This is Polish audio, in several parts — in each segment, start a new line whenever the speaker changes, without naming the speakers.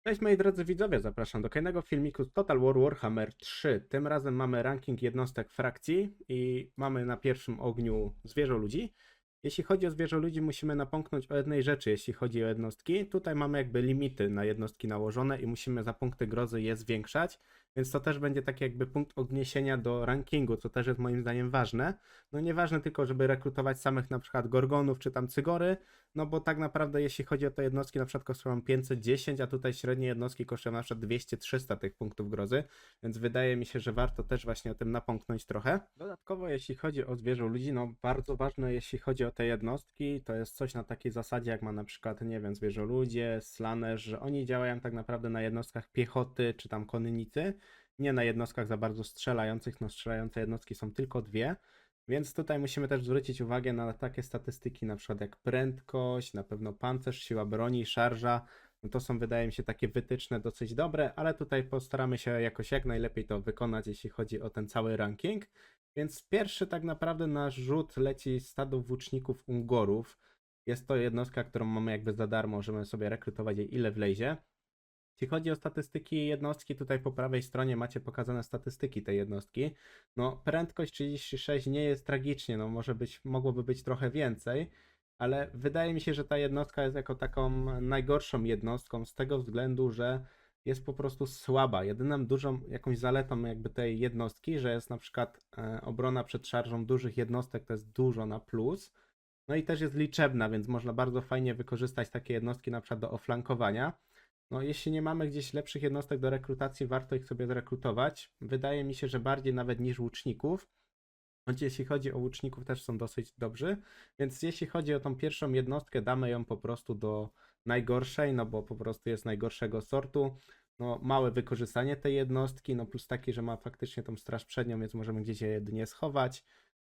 Cześć moi drodzy widzowie, zapraszam do kolejnego filmiku z Total War Warhammer 3. Tym razem mamy ranking jednostek frakcji i mamy na pierwszym ogniu zwierzoludzi. Jeśli chodzi o zwierzoludzi, musimy napomknąć o jednej rzeczy, jeśli chodzi o jednostki. Tutaj mamy jakby limity na jednostki nałożone i musimy za punkty grozy je zwiększać, więc to też będzie taki jakby punkt odniesienia do rankingu, co też jest moim zdaniem ważne. No nieważne tylko, żeby rekrutować samych na przykład gorgonów czy tam cygory, no bo tak naprawdę jeśli chodzi o te jednostki, na przykład kosztują 510, a tutaj średnie jednostki kosztują na przykład 200-300 tych punktów grozy, więc wydaje mi się, że warto też właśnie o tym napomknąć trochę. Dodatkowo jeśli chodzi o zwierzę ludzi, no bardzo ważne jeśli chodzi o te jednostki, to jest coś na takiej zasadzie jak ma na przykład, nie wiem, zwierzę ludzie, slanerzy, że oni działają tak naprawdę na jednostkach piechoty czy tam konnicy, nie na jednostkach za bardzo strzelających, no strzelające jednostki są tylko dwie. Więc tutaj musimy też zwrócić uwagę na takie statystyki, na przykład jak prędkość, na pewno pancerz, siła broni, szarża. No to są, wydaje mi się, takie wytyczne dosyć dobre, ale tutaj postaramy się jakoś jak najlepiej to wykonać, jeśli chodzi o ten cały ranking. Więc pierwszy tak naprawdę nasz rzut leci stado włóczników Ungorów. Jest to jednostka, którą mamy jakby za darmo, możemy sobie rekrutować jej ile wlezie. Jeśli chodzi o statystyki jednostki, tutaj po prawej stronie macie pokazane statystyki tej jednostki. No, prędkość 36 nie jest tragicznie, no może być, mogłoby być trochę więcej, ale wydaje mi się, że ta jednostka jest jako taką najgorszą jednostką z tego względu, że jest po prostu słaba. Jedyną dużą jakąś zaletą jakby tej jednostki, że jest na przykład obrona przed szarżą dużych jednostek, to jest dużo na plus. No i też jest liczebna, więc można bardzo fajnie wykorzystać takie jednostki na przykład do oflankowania. No, jeśli nie mamy gdzieś lepszych jednostek do rekrutacji, warto ich sobie zrekrutować. Wydaje mi się, że bardziej nawet niż łuczników. Choć jeśli chodzi o łuczników, też są dosyć dobrzy. Więc jeśli chodzi o tą pierwszą jednostkę, damy ją po prostu do najgorszej, no bo po prostu jest najgorszego sortu. No, małe wykorzystanie tej jednostki, no plus taki, że ma faktycznie tą straż przednią, więc możemy gdzieś je jedynie schować.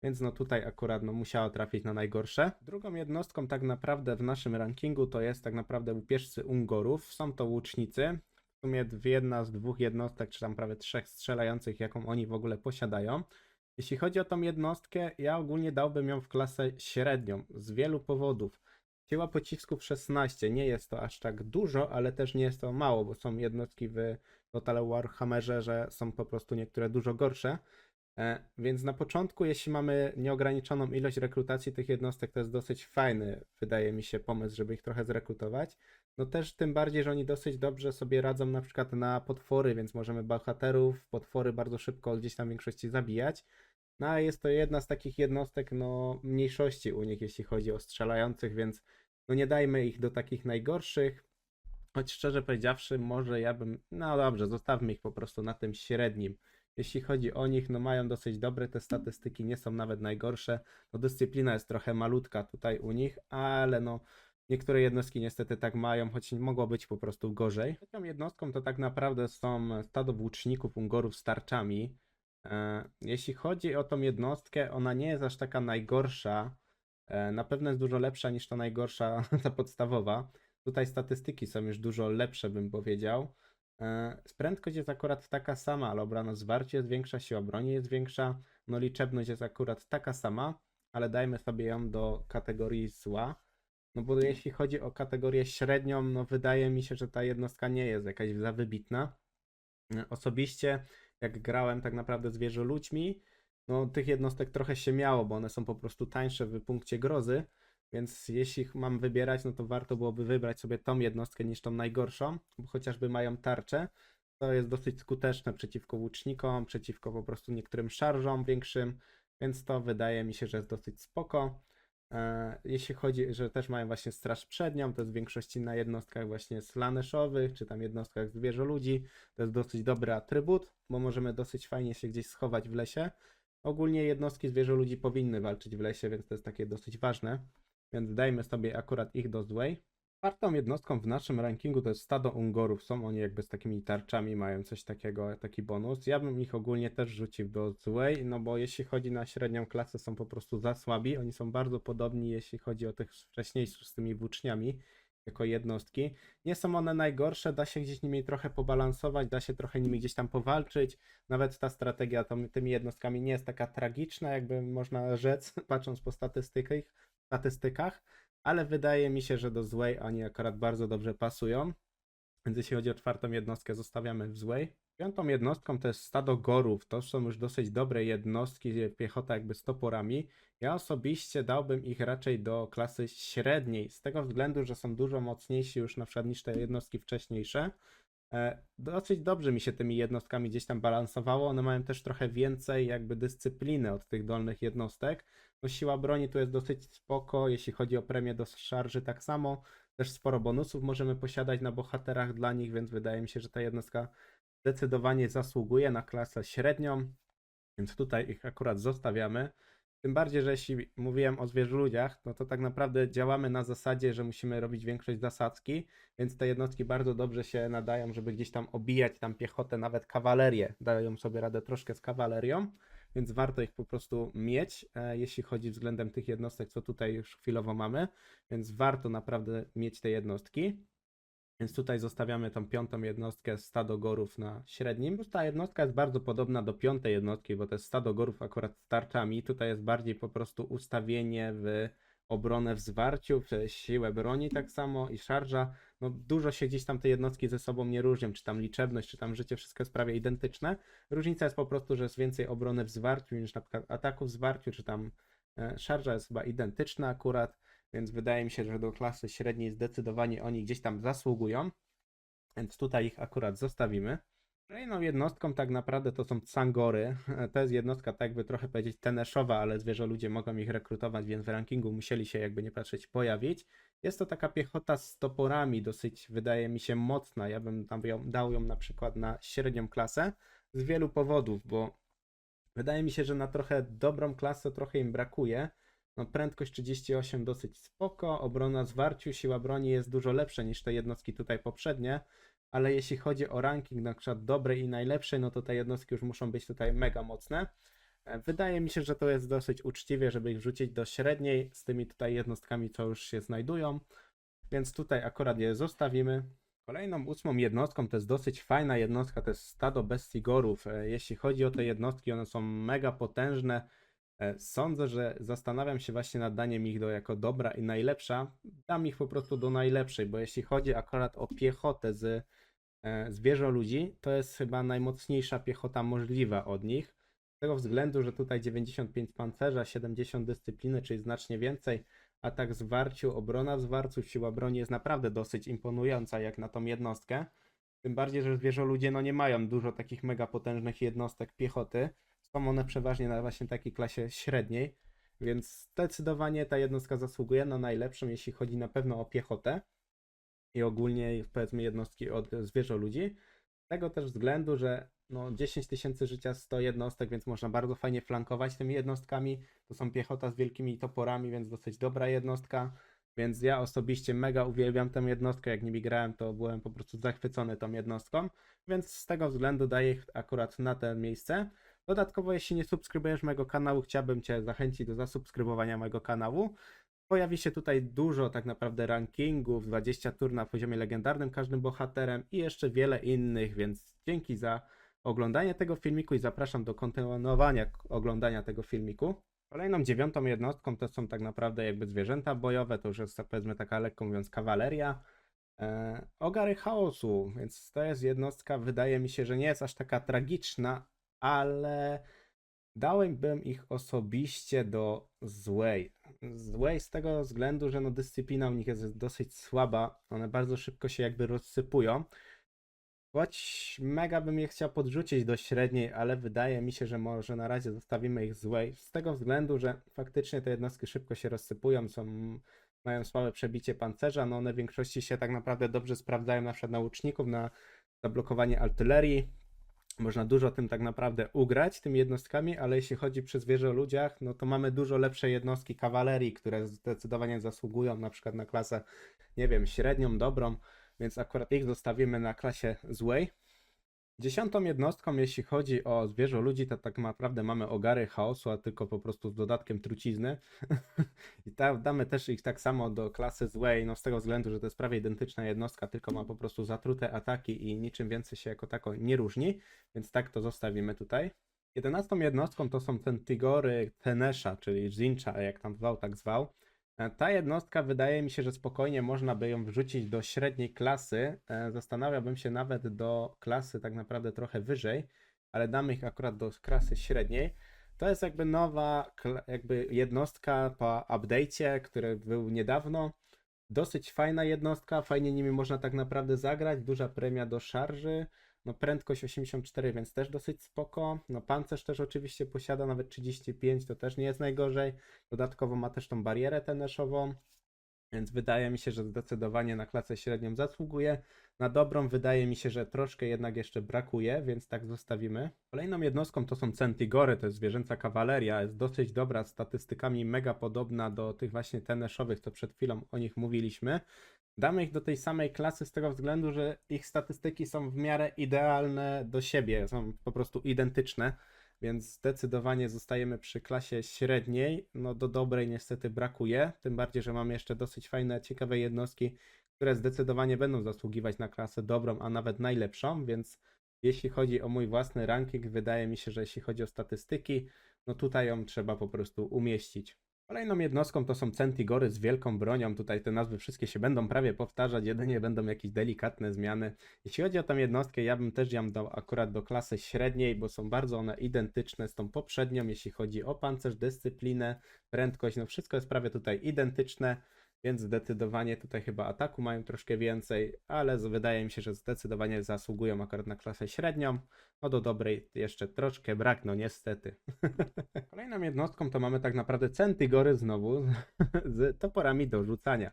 Więc no tutaj akurat no, musiała trafić na najgorsze. Drugą jednostką tak naprawdę w naszym rankingu to jest tak naprawdę łupieżcy Ungorów. Są to łucznicy. W sumie jedna z dwóch jednostek, czy tam prawie trzech strzelających, jaką oni w ogóle posiadają. Jeśli chodzi o tą jednostkę, ja ogólnie dałbym ją w klasę średnią z wielu powodów. Siła pocisków 16, nie jest to aż tak dużo, ale też nie jest to mało, bo są jednostki w Total Warhammerze, że są po prostu niektóre dużo gorsze. Więc na początku, jeśli mamy nieograniczoną ilość rekrutacji tych jednostek, to jest dosyć fajny, wydaje mi się, pomysł, żeby ich trochę zrekrutować. No też tym bardziej, że oni dosyć dobrze sobie radzą na przykład na potwory, więc możemy bohaterów, potwory bardzo szybko gdzieś tam w większości zabijać. No a jest to jedna z takich jednostek, no mniejszości u nich, jeśli chodzi o strzelających, więc no nie dajmy ich do takich najgorszych. Choć szczerze powiedziawszy, może ja bym, no dobrze, zostawmy ich po prostu na tym średnim. Jeśli chodzi o nich, no mają dosyć dobre te statystyki, nie są nawet najgorsze. No dyscyplina jest trochę malutka tutaj u nich, ale no niektóre jednostki niestety tak mają, choć mogło być po prostu gorzej. Trzecią jednostką to tak naprawdę są stado włóczników Ungorów z tarczami. Jeśli chodzi o tą jednostkę, ona nie jest aż taka najgorsza. Na pewno jest dużo lepsza niż ta najgorsza, ta podstawowa. Tutaj statystyki są już dużo lepsze, bym powiedział. Prędkość jest akurat taka sama, ale obrano zwarcie jest większa, siła broni jest większa. No liczebność jest akurat taka sama, ale dajmy sobie ją do kategorii zła. No bo jeśli chodzi o kategorię średnią, no wydaje mi się, że ta jednostka nie jest jakaś za wybitna. Osobiście, jak grałem tak naprawdę z ludźmi, no tych jednostek trochę się miało, bo one są po prostu tańsze w punkcie grozy, więc jeśli mam wybierać, no to warto byłoby wybrać sobie tą jednostkę niż tą najgorszą, bo chociażby mają tarczę, to jest dosyć skuteczne przeciwko łucznikom, przeciwko po prostu niektórym szarżom większym, więc to wydaje mi się, że jest dosyć spoko. Jeśli chodzi, że też mają właśnie straż przednią, to jest w większości na jednostkach właśnie slaneszowych, czy tam jednostkach zwierzoludzi. To jest dosyć dobry atrybut, bo możemy dosyć fajnie się gdzieś schować w lesie. Ogólnie jednostki zwierzoludzi powinny walczyć w lesie, więc to jest takie dosyć ważne. Więc dajmy sobie akurat ich do złej. Czwartą jednostką w naszym rankingu to jest stado Ungorów. Są oni jakby z takimi tarczami, mają coś takiego, taki bonus. Ja bym ich ogólnie też rzucił do złej, no bo jeśli chodzi na średnią klasę, są po prostu za słabi. Oni są bardzo podobni, jeśli chodzi o tych wcześniejszych z tymi włóczniami, jako jednostki. Nie są one najgorsze, da się gdzieś nimi trochę pobalansować, da się trochę nimi gdzieś tam powalczyć. Nawet ta strategia tymi jednostkami nie jest taka tragiczna, jakby można rzec, patrząc po statystykach, ale wydaje mi się, że do złej oni akurat bardzo dobrze pasują. Więc jeśli chodzi o czwartą jednostkę, zostawiamy w złej. Piątą jednostką to jest stado gorów. To są już dosyć dobre jednostki, piechota jakby z toporami. Ja osobiście dałbym ich raczej do klasy średniej, z tego względu, że są dużo mocniejsi już na przykład niż te jednostki wcześniejsze. Dosyć dobrze mi się tymi jednostkami gdzieś tam balansowało. One mają też trochę więcej jakby dyscypliny od tych dolnych jednostek. No siła broni tu jest dosyć spoko, jeśli chodzi o premię do szarży tak samo. Też sporo bonusów możemy posiadać na bohaterach dla nich, więc wydaje mi się, że ta jednostka zdecydowanie zasługuje na klasę średnią, więc tutaj ich akurat zostawiamy. Tym bardziej, że jeśli mówiłem o zwierzoludziach, no to tak naprawdę działamy na zasadzie, że musimy robić większość zasadzki, więc te jednostki bardzo dobrze się nadają, żeby gdzieś tam obijać tam piechotę, nawet kawalerię. Dają sobie radę troszkę z kawalerią, więc warto ich po prostu mieć, jeśli chodzi względem tych jednostek, co tutaj już chwilowo mamy, więc warto naprawdę mieć te jednostki. Więc tutaj zostawiamy tą piątą jednostkę stado gorów na średnim. Ta jednostka jest bardzo podobna do piątej jednostki, bo to jest stado gorów akurat z tarczami. Tutaj jest bardziej po prostu ustawienie w obronę w zwarciu, w siłę broni tak samo i szarża. No dużo się gdzieś tam te jednostki ze sobą nie różnią, czy tam liczebność, czy tam życie, wszystko jest prawie identyczne. Różnica jest po prostu, że jest więcej obrony w zwarciu niż na przykład ataku w zwarciu, czy tam szarża jest chyba identyczna akurat. Więc wydaje mi się, że do klasy średniej zdecydowanie oni gdzieś tam zasługują, więc tutaj ich akurat zostawimy. Kolejną jednostką tak naprawdę to są Cangory. To jest jednostka, tak jakby trochę powiedzieć teneszowa, ale zwierzoludzie mogą ich rekrutować, więc w rankingu musieli się jakby nie patrzeć pojawić. Jest to taka piechota z toporami, dosyć wydaje mi się mocna. Ja bym tam dał ją na przykład na średnią klasę z wielu powodów, bo wydaje mi się, że na trochę dobrą klasę trochę im brakuje. No, prędkość 38 dosyć spoko, obrona zwarciu, siła broni jest dużo lepsza niż te jednostki tutaj poprzednie, ale jeśli chodzi o ranking na przykład dobrej i najlepszej, no to te jednostki już muszą być tutaj mega mocne. Wydaje mi się, że to jest dosyć uczciwie, żeby ich wrzucić do średniej z tymi tutaj jednostkami, co już się znajdują, więc tutaj akurat je zostawimy. Kolejną ósmą jednostką to jest dosyć fajna jednostka, to jest stado bestigorów. Jeśli chodzi o te jednostki, one są mega potężne. Sądzę, że zastanawiam się właśnie nad daniem ich do jako dobra i najlepsza. Dam ich po prostu do najlepszej, bo jeśli chodzi akurat o piechotę z zwierzoludzi, to jest chyba najmocniejsza piechota możliwa od nich. Z tego względu, że tutaj 95 pancerza, 70 dyscypliny, czyli znacznie więcej. Atak w zwarciu, obrona w zwarciu, siła broni jest naprawdę dosyć imponująca jak na tą jednostkę. Tym bardziej, że zwierzoludzie no nie mają dużo takich mega potężnych jednostek piechoty. Są one przeważnie na właśnie takiej klasie średniej, więc zdecydowanie ta jednostka zasługuje na najlepszą, jeśli chodzi na pewno o piechotę i ogólnie powiedzmy jednostki od zwierzoludzi. Z tego też względu, że no 10 tysięcy życia 100 jednostek, więc można bardzo fajnie flankować tymi jednostkami. To są piechota z wielkimi toporami, więc dosyć dobra jednostka. Więc ja osobiście mega uwielbiam tę jednostkę. Jak nimi grałem, to byłem po prostu zachwycony tą jednostką. Więc z tego względu daję ich akurat na to miejsce. Dodatkowo, jeśli nie subskrybujesz mojego kanału, chciałbym Cię zachęcić do zasubskrybowania mojego kanału. Pojawi się tutaj dużo tak naprawdę rankingów, 20 tur na poziomie legendarnym każdym bohaterem i jeszcze wiele innych, więc dzięki za oglądanie tego filmiku i zapraszam do kontynuowania oglądania tego filmiku. Kolejną dziewiątą jednostką to są tak naprawdę jakby zwierzęta bojowe, to już jest powiedzmy taka lekko mówiąc kawaleria. Ogary chaosu, więc to jest jednostka, wydaje mi się, że nie jest aż taka tragiczna, ale dałbym ich osobiście do złej. Złej z tego względu, że no dyscyplina u nich jest dosyć słaba, one bardzo szybko się jakby rozsypują. Choć mega bym je chciał podrzucić do średniej, ale wydaje mi się, że może na razie zostawimy ich złej. Z tego względu, że faktycznie te jednostki szybko się rozsypują, mają słabe przebicie pancerza, no one w większości się tak naprawdę dobrze sprawdzają na przykład na łuczników, na zablokowanie artylerii. Można dużo tym tak naprawdę ugrać, tymi jednostkami, ale jeśli chodzi przy zwierzoludziach, no to mamy dużo lepsze jednostki kawalerii, które zdecydowanie zasługują na przykład na klasę, nie wiem, średnią, dobrą, więc akurat ich zostawimy na klasie złej. Dziesiątą jednostką, jeśli chodzi o zwierzoludzi, to tak naprawdę mamy ogary chaosu, a tylko po prostu z dodatkiem trucizny. I damy też ich tak samo do klasy złej, no z tego względu, że to jest prawie identyczna jednostka, tylko ma po prostu zatrute ataki i niczym więcej się jako tako nie różni, więc tak to zostawimy tutaj. 11 jednostką to są Centigory Tenesha, czyli Zincha, jak tam zwał, tak zwał. Ta jednostka wydaje mi się, że spokojnie można by ją wrzucić do średniej klasy. Zastanawiałbym się nawet do klasy tak naprawdę trochę wyżej, ale damy ich akurat do klasy średniej. To jest jakby nowa jakby jednostka po update'cie, który był niedawno. Dosyć fajna jednostka, fajnie nimi można tak naprawdę zagrać, duża premia do szarży, no prędkość 84, więc też dosyć spoko, no pancerz też oczywiście posiada nawet 35, to też nie jest najgorzej, dodatkowo ma też tą barierę teneszową, więc wydaje mi się, że zdecydowanie na klasę średnią zasługuje. Na dobrą wydaje mi się, że troszkę jednak jeszcze brakuje, więc tak zostawimy. Kolejną jednostką to są Centigory, to jest zwierzęca kawaleria. Jest dosyć dobra, statystykami mega podobna do tych właśnie teneszowych, co przed chwilą o nich mówiliśmy. Damy ich do tej samej klasy z tego względu, że ich statystyki są w miarę idealne do siebie, są po prostu identyczne, więc zdecydowanie zostajemy przy klasie średniej. No do dobrej niestety brakuje, tym bardziej, że mamy jeszcze dosyć fajne, ciekawe jednostki, które zdecydowanie będą zasługiwać na klasę dobrą, a nawet najlepszą, więc jeśli chodzi o mój własny ranking, wydaje mi się, że jeśli chodzi o statystyki, no tutaj ją trzeba po prostu umieścić. Kolejną jednostką to są Centigory z wielką bronią. Tutaj te nazwy wszystkie się będą prawie powtarzać, jedynie będą jakieś delikatne zmiany. Jeśli chodzi o tę jednostkę, ja bym też ją dał akurat do klasy średniej, bo są bardzo one identyczne z tą poprzednią, jeśli chodzi o pancerz, dyscyplinę, prędkość, no wszystko jest prawie tutaj identyczne, więc zdecydowanie tutaj chyba ataku mają troszkę więcej, ale wydaje mi się, że zdecydowanie zasługują akurat na klasę średnią. No do dobrej jeszcze troszkę brak, no niestety. Kolejną jednostką to mamy tak naprawdę Centigory znowu z toporami do rzucania.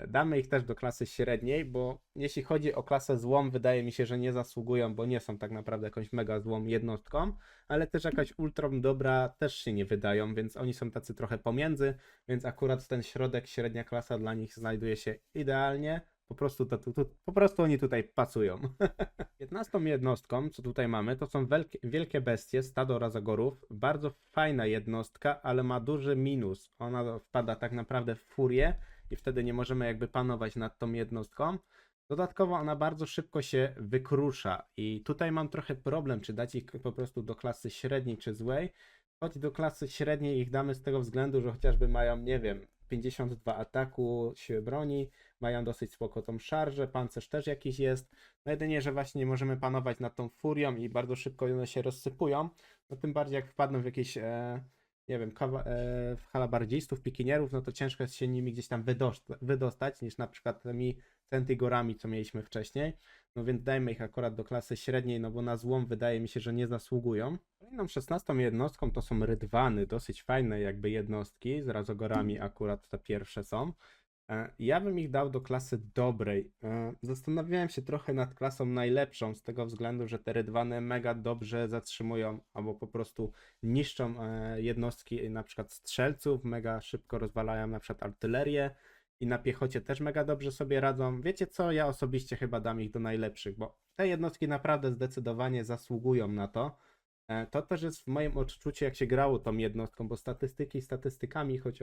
Damy ich też do klasy średniej, bo jeśli chodzi o klasę złą, wydaje mi się, że nie zasługują, bo nie są tak naprawdę jakąś mega złą jednostką, ale też jakaś ultrom dobra też się nie wydają, więc oni są tacy trochę pomiędzy, więc akurat ten środek, średnia klasa dla nich znajduje się idealnie. Po prostu oni tutaj pasują. 15 jednostką, co tutaj mamy, to są wielkie bestie, stado razogorów. Bardzo fajna jednostka, ale ma duży minus. Ona wpada tak naprawdę w furię i wtedy nie możemy jakby panować nad tą jednostką. Dodatkowo ona bardzo szybko się wykrusza i tutaj mam trochę problem, czy dać ich po prostu do klasy średniej czy złej. Choć do klasy średniej ich damy z tego względu, że chociażby mają, nie wiem, 52 ataku, siły broni, mają dosyć spoko tą szarżę, pancerz też jakiś jest. No jedynie, że właśnie nie możemy panować nad tą furią i bardzo szybko one się rozsypują. No tym bardziej jak wpadną w jakieś, nie wiem, w halabardzistów, pikinierów, no to ciężko jest się nimi gdzieś tam wydostać, niż na przykład tymi Centigorami, co mieliśmy wcześniej. No więc dajmy ich akurat do klasy średniej, no bo na złom wydaje mi się, że nie zasługują. Kolejną 16 jednostką to są rydwany, dosyć fajne jakby jednostki, z razogorami akurat te pierwsze są. Ja bym ich dał do klasy dobrej. Zastanawiałem się trochę nad klasą najlepszą z tego względu, że te rydwany mega dobrze zatrzymują albo po prostu niszczą jednostki na przykład strzelców, mega szybko rozwalają na przykład artylerię i na piechocie też mega dobrze sobie radzą. Wiecie co? Ja osobiście chyba dam ich do najlepszych, bo te jednostki naprawdę zdecydowanie zasługują na to. To też jest w moim odczuciu, jak się grało tą jednostką, bo statystyki statystykami, choć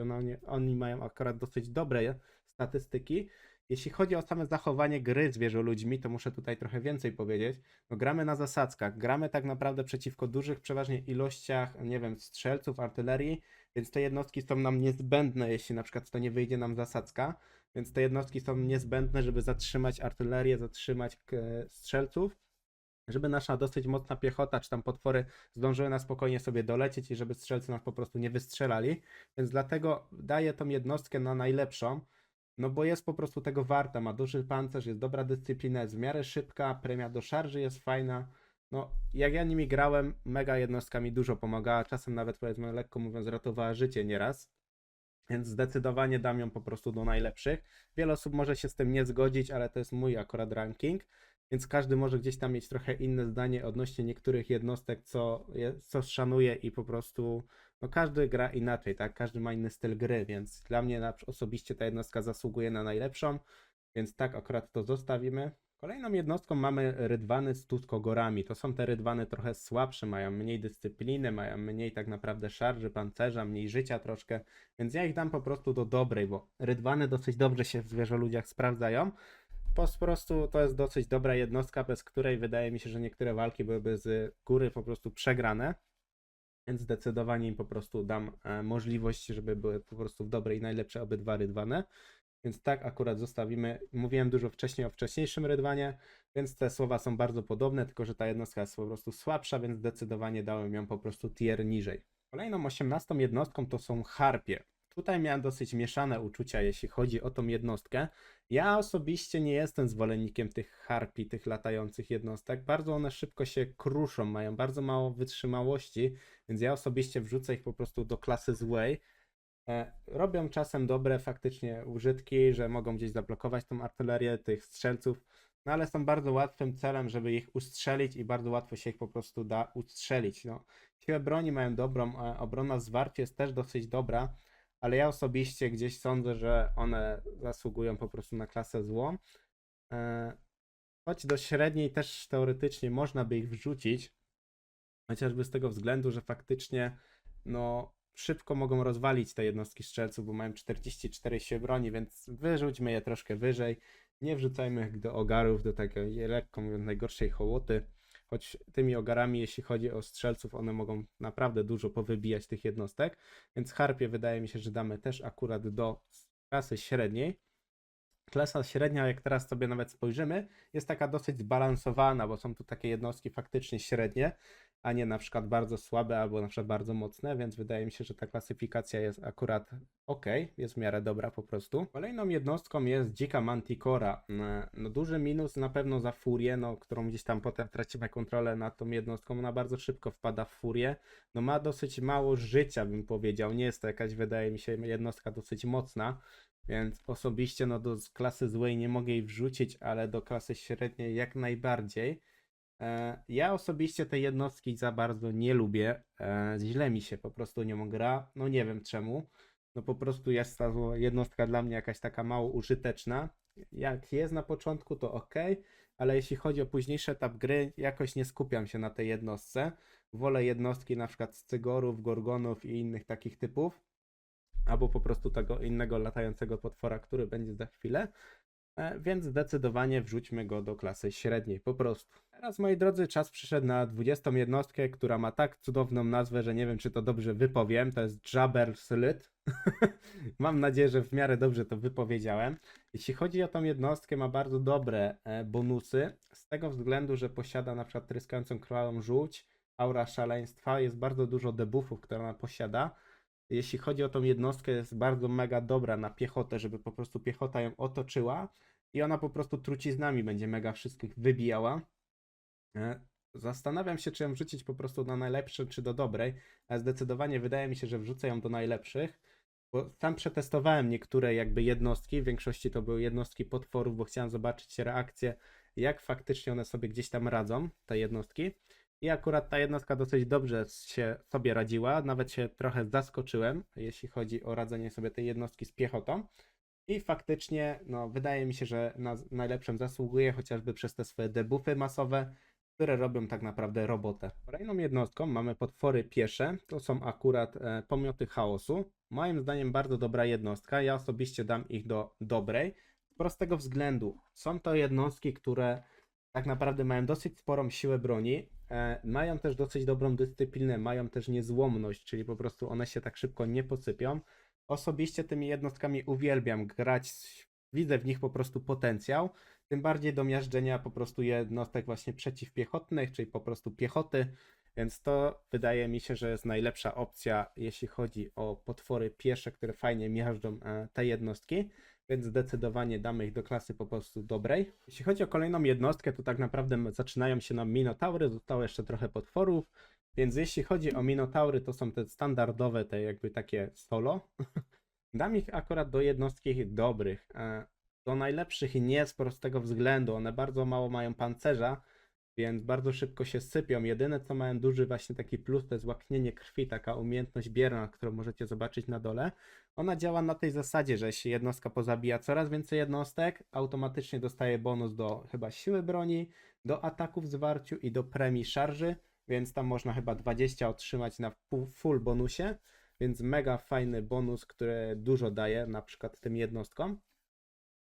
oni mają akurat dosyć dobre statystyki. Jeśli chodzi o same zachowanie gry zwierzoludźmi, to muszę tutaj trochę więcej powiedzieć. No, gramy na zasadzkach, gramy tak naprawdę przeciwko dużych przeważnie ilościach, nie wiem, strzelców, artylerii, więc te jednostki są nam niezbędne, jeśli na przykład to nie wyjdzie nam zasadzka, więc te jednostki są niezbędne, żeby zatrzymać artylerię, zatrzymać strzelców, żeby nasza dosyć mocna piechota, czy tam potwory zdążyły na spokojnie sobie dolecieć i żeby strzelcy nas po prostu nie wystrzelali. Więc dlatego daję tą jednostkę na najlepszą, no bo jest po prostu tego warta. Ma duży pancerz, jest dobra dyscyplina, jest w miarę szybka, premia do szarży jest fajna. No, jak ja nimi grałem, mega jednostka mi dużo pomagała, czasem nawet powiedzmy lekko mówiąc ratowała życie nieraz. Więc zdecydowanie dam ją po prostu do najlepszych. Wiele osób może się z tym nie zgodzić, ale to jest mój akurat ranking, więc każdy może gdzieś tam mieć trochę inne zdanie odnośnie niektórych jednostek, co szanuje i po prostu, no każdy gra inaczej, tak? Każdy ma inny styl gry, więc dla mnie osobiście ta jednostka zasługuje na najlepszą, więc tak akurat to zostawimy. Kolejną jednostką mamy rydwany z tuskogorami. To są te rydwany trochę słabsze, mają mniej dyscypliny, mają mniej tak naprawdę szarży, pancerza, mniej życia troszkę, więc ja ich dam po prostu do dobrej, bo rydwany dosyć dobrze się w zwierzoludziach sprawdzają. Po prostu to jest dosyć dobra jednostka, bez której wydaje mi się, że niektóre walki byłyby z góry po prostu przegrane. Więc zdecydowanie im po prostu dam możliwość, żeby były po prostu w dobre i najlepsze obydwa rydwane. Więc tak akurat zostawimy. Mówiłem dużo wcześniej o wcześniejszym rydwanie, więc te słowa są bardzo podobne, tylko że ta jednostka jest po prostu słabsza, więc zdecydowanie dałem ją po prostu tier niżej. Kolejną 18 jednostką to są harpie. Tutaj miałem dosyć mieszane uczucia, jeśli chodzi o tą jednostkę. Ja osobiście nie jestem zwolennikiem tych harpi, tych latających jednostek. Bardzo one szybko się kruszą, mają bardzo mało wytrzymałości, więc ja osobiście wrzucę ich po prostu do klasy złej. Robią czasem dobre faktycznie użytki, że mogą gdzieś zablokować tą artylerię tych strzelców, no ale są bardzo łatwym celem, żeby ich ustrzelić i bardzo łatwo się ich po prostu da ustrzelić. No, siłę broni mają dobrą, obrona zwarcie jest też dosyć dobra, ale ja osobiście gdzieś sądzę, że one zasługują po prostu na klasę złą. Choć do średniej też teoretycznie można by ich wrzucić, chociażby z tego względu, że faktycznie no szybko mogą rozwalić te jednostki strzelców, bo mają 44 siły broni, więc wyrzućmy je troszkę wyżej. Nie wrzucajmy ich do ogarów, do takiej lekko mówiąc najgorszej hołoty. Choć tymi ogarami, jeśli chodzi o strzelców, one mogą naprawdę dużo powybijać tych jednostek. Więc harpie wydaje mi się, że damy też akurat do klasy średniej. Klasa średnia, jak teraz sobie nawet spojrzymy, jest taka dosyć zbalansowana, bo są tu takie jednostki faktycznie średnie, a nie na przykład bardzo słabe albo na przykład bardzo mocne, więc wydaje mi się, że ta klasyfikacja jest akurat ok, jest w miarę dobra po prostu. Kolejną jednostką jest dzika Manticora. No duży minus na pewno za furię, no, którą gdzieś tam potem tracimy kontrolę nad tą jednostką, ona bardzo szybko wpada w furię, no ma dosyć mało życia, bym powiedział, nie jest to jakaś, wydaje mi się, jednostka dosyć mocna. Więc osobiście no do klasy złej nie mogę jej wrzucić, ale do klasy średniej jak najbardziej. Ja osobiście tej jednostki za bardzo nie lubię. Źle mi się po prostu nią gra. No nie wiem czemu. No po prostu jest ta jednostka dla mnie jakaś taka mało użyteczna. Jak jest na początku to ok, ale jeśli chodzi o późniejszy etap gry, jakoś nie skupiam się na tej jednostce. Wolę jednostki na przykład z Cygorów, Gorgonów i innych takich typów. Albo po prostu tego innego latającego potwora, który będzie za chwilę. Więc zdecydowanie wrzućmy go do klasy średniej, po prostu. Teraz, moi drodzy, czas przyszedł na 20 jednostkę, która ma tak cudowną nazwę, że nie wiem, czy to dobrze wypowiem. To jest Jabberslyd. Mam nadzieję, że w miarę dobrze to wypowiedziałem. Jeśli chodzi o tą jednostkę, ma bardzo dobre bonusy, z tego względu, że posiada na przykład tryskającą krwawą żółć, aura szaleństwa, jest bardzo dużo debuffów, które ona posiada. Jeśli chodzi o tą jednostkę, jest bardzo mega dobra na piechotę, żeby po prostu piechota ją otoczyła i ona po prostu truciznami będzie mega wszystkich wybijała. Zastanawiam się, czy ją wrzucić po prostu na najlepsze, czy do dobrej, ale zdecydowanie wydaje mi się, że wrzucę ją do najlepszych, bo tam przetestowałem niektóre jakby jednostki, w większości to były jednostki potworów, bo chciałem zobaczyć reakcję, jak faktycznie one sobie gdzieś tam radzą, te jednostki. I akurat ta jednostka dosyć dobrze się sobie radziła, nawet się trochę zaskoczyłem, jeśli chodzi o radzenie sobie tej jednostki z piechotą. I faktycznie, no, wydaje mi się, że na najlepszym zasługuje, chociażby przez te swoje debuffy masowe, które robią tak naprawdę robotę. Kolejną jednostką mamy potwory piesze, to są akurat pomioty chaosu. Moim zdaniem bardzo dobra jednostka, ja osobiście dam ich do dobrej. Z prostego względu, są to jednostki, które tak naprawdę mają dosyć sporą siłę broni, mają też dosyć dobrą dyscyplinę, mają też niezłomność, czyli po prostu one się tak szybko nie posypią. Osobiście tymi jednostkami uwielbiam grać, widzę w nich po prostu potencjał, tym bardziej do miażdżenia po prostu jednostek właśnie przeciwpiechotnych, czyli po prostu piechoty, więc to wydaje mi się, że jest najlepsza opcja, jeśli chodzi o potwory piesze, które fajnie miażdżą te jednostki, więc zdecydowanie damy ich do klasy po prostu dobrej. Jeśli chodzi o kolejną jednostkę, to tak naprawdę zaczynają się nam minotaury, zostało jeszcze trochę potworów, więc jeśli chodzi o minotaury, to są te standardowe, te jakby takie solo. Dam ich akurat do jednostki dobrych. Do najlepszych nie z prostego względu, one bardzo mało mają pancerza, więc bardzo szybko się sypią. Jedyne co mają duży właśnie taki plus to jest łaknienie krwi, taka umiejętność bierna, którą możecie zobaczyć na dole. Ona działa na tej zasadzie, że jeśli jednostka pozabija coraz więcej jednostek, automatycznie dostaje bonus do chyba siły broni, do ataków w zwarciu i do premii szarży, więc tam można chyba 20 otrzymać na full bonusie, więc mega fajny bonus, który dużo daje na przykład tym jednostkom.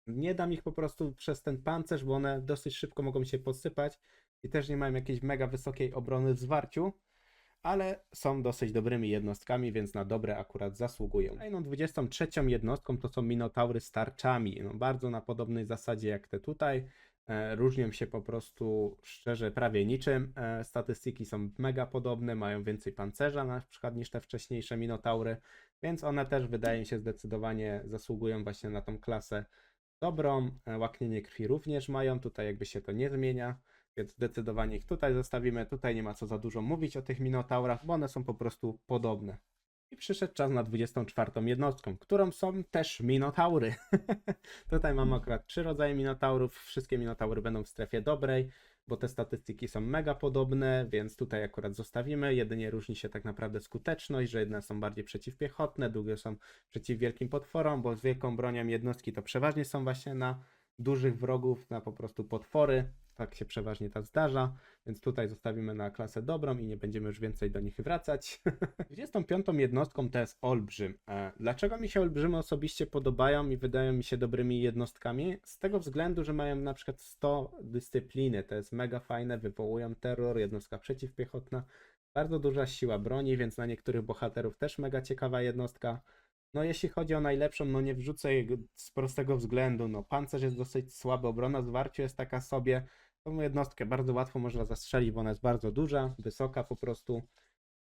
Nie dam ich po prostu przez ten pancerz, bo one dosyć szybko mogą się posypać i też nie mają jakiejś mega wysokiej obrony w zwarciu, ale są dosyć dobrymi jednostkami, więc na dobre akurat zasługują. Kolejną 23 jednostką to są minotaury z tarczami. No, bardzo na podobnej zasadzie jak te tutaj. Różnią się po prostu szczerze prawie niczym. Statystyki są mega podobne, mają więcej pancerza na przykład niż te wcześniejsze minotaury, więc one też wydaje mi się zdecydowanie zasługują właśnie na tą klasę dobrą. Łaknienie krwi również mają, tutaj jakby się to nie zmienia, więc zdecydowanie ich tutaj zostawimy. Tutaj nie ma co za dużo mówić o tych minotaurach, bo one są po prostu podobne. I przyszedł czas na 24 jednostką, którą są też minotaury. Tutaj mamy akurat 3 rodzaje minotaurów. Wszystkie minotaury będą w strefie dobrej, bo te statystyki są mega podobne, więc tutaj akurat zostawimy. Jedynie różni się tak naprawdę skuteczność, że jedne są bardziej przeciwpiechotne, drugie są przeciw wielkim potworom, bo z wielką bronią jednostki to przeważnie są właśnie na dużych wrogów, na po prostu potwory. Tak się przeważnie tak zdarza, więc tutaj zostawimy na klasę dobrą i nie będziemy już więcej do nich wracać. 25 jednostką to jest olbrzym. Dlaczego mi się olbrzymy osobiście podobają i wydają mi się dobrymi jednostkami? Z tego względu, że mają na przykład 100 dyscypliny, to jest mega fajne, wywołują terror, jednostka przeciwpiechotna, bardzo duża siła broni, więc na niektórych bohaterów też mega ciekawa jednostka. No jeśli chodzi o najlepszą, no nie wrzucę jej z prostego względu, no pancerz jest dosyć słaby, obrona zwarciu jest taka sobie. Tą jednostkę bardzo łatwo można zastrzelić, bo ona jest bardzo duża, wysoka po prostu,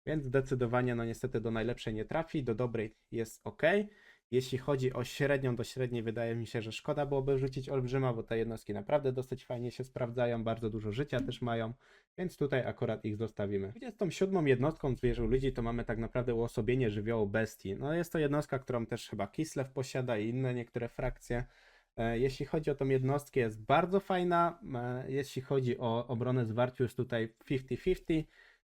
więc zdecydowanie no niestety do najlepszej nie trafi, do dobrej jest ok. Jeśli chodzi o średnią, do średniej wydaje mi się, że szkoda byłoby wrzucić olbrzyma, bo te jednostki naprawdę dosyć fajnie się sprawdzają, bardzo dużo życia też mają, więc tutaj akurat ich zostawimy. 27 jednostką zwierzę ludzi to mamy tak naprawdę uosobienie żywiołu bestii. No jest to jednostka, którą też chyba Kislev posiada i inne niektóre frakcje. Jeśli chodzi o tą jednostkę, jest bardzo fajna. Jeśli chodzi o obronę zwarciu, jest tutaj 50-50,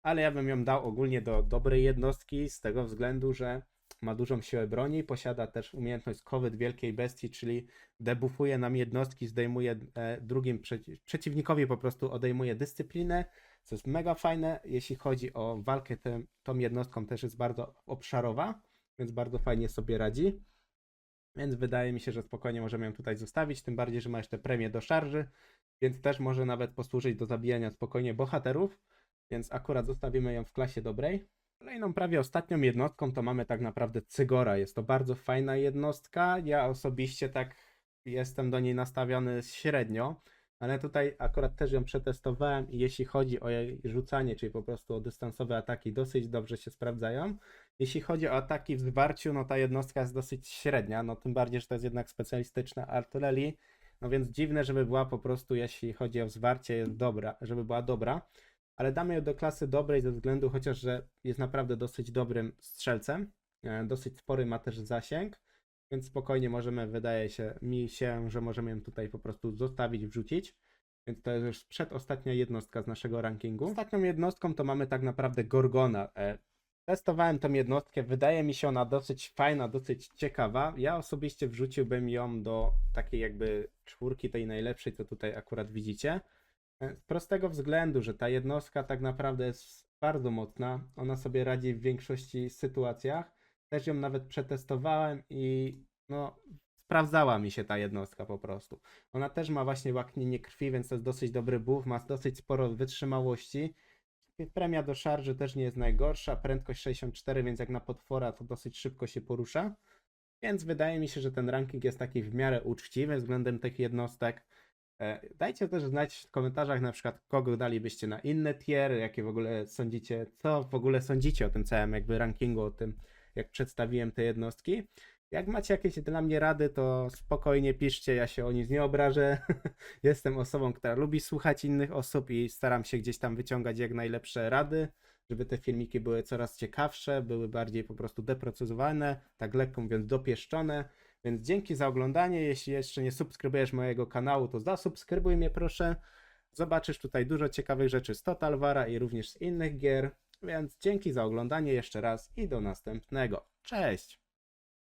ale ja bym ją dał ogólnie do dobrej jednostki z tego względu, że ma dużą siłę broni, posiada też umiejętność kowyt wielkiej bestii, czyli debuffuje nam jednostki, zdejmuje drugim przeciwnikowi, po prostu odejmuje dyscyplinę, co jest mega fajne. Jeśli chodzi o walkę, tą jednostką też jest bardzo obszarowa, więc bardzo fajnie sobie radzi. Więc wydaje mi się, że spokojnie możemy ją tutaj zostawić, tym bardziej, że ma jeszcze premię do szarży, więc też może nawet posłużyć do zabijania spokojnie bohaterów, więc akurat zostawimy ją w klasie dobrej. Kolejną prawie ostatnią jednostką to mamy tak naprawdę Cygora. Jest to bardzo fajna jednostka. Ja osobiście tak jestem do niej nastawiony średnio, ale tutaj akurat też ją przetestowałem i jeśli chodzi o jej rzucanie, czyli po prostu o dystansowe ataki, dosyć dobrze się sprawdzają. Jeśli chodzi o ataki w zwarciu, no ta jednostka jest dosyć średnia, no tym bardziej, że to jest jednak specjalistyczna artylerii, no więc dziwne, żeby była po prostu, jeśli chodzi o zwarcie, jest dobra, żeby była dobra. Ale damy ją do klasy dobrej ze względu chociaż, że jest naprawdę dosyć dobrym strzelcem, dosyć spory ma też zasięg, więc spokojnie możemy, wydaje mi się, że możemy ją tutaj po prostu zostawić, wrzucić. Więc to jest już przedostatnia jednostka z naszego rankingu. Ostatnią jednostką to mamy tak naprawdę Gorgona. Testowałem tą jednostkę, wydaje mi się ona dosyć fajna, dosyć ciekawa. Ja osobiście wrzuciłbym ją do takiej jakby czwórki, tej najlepszej, co tutaj akurat widzicie. Z prostego względu, że ta jednostka tak naprawdę jest bardzo mocna. Ona sobie radzi w większości sytuacjach. Też ją nawet przetestowałem i no sprawdzała mi się ta jednostka po prostu. Ona też ma właśnie łaknienie krwi, więc to jest dosyć dobry buff, ma dosyć sporo wytrzymałości. Premia do szarży też nie jest najgorsza, prędkość 64, więc jak na potwora to dosyć szybko się porusza. Więc wydaje mi się, że ten ranking jest taki w miarę uczciwy względem tych jednostek. Dajcie też znać w komentarzach na przykład, kogo dalibyście na inne tier, jakie w ogóle sądzicie, co w ogóle sądzicie o tym całym jakby rankingu, o tym jak przedstawiłem te jednostki. Jak macie jakieś dla mnie rady, to spokojnie piszcie, ja się o nic nie obrażę. Jestem osobą, która lubi słuchać innych osób i staram się gdzieś tam wyciągać jak najlepsze rady, żeby te filmiki były coraz ciekawsze, były bardziej po prostu doprecyzowane, tak lekko mówiąc dopieszczone. Więc dzięki za oglądanie. Jeśli jeszcze nie subskrybujesz mojego kanału, to zasubskrybuj mnie proszę. Zobaczysz tutaj dużo ciekawych rzeczy z Total Wara i również z innych gier. Więc dzięki za oglądanie jeszcze raz i do następnego. Cześć!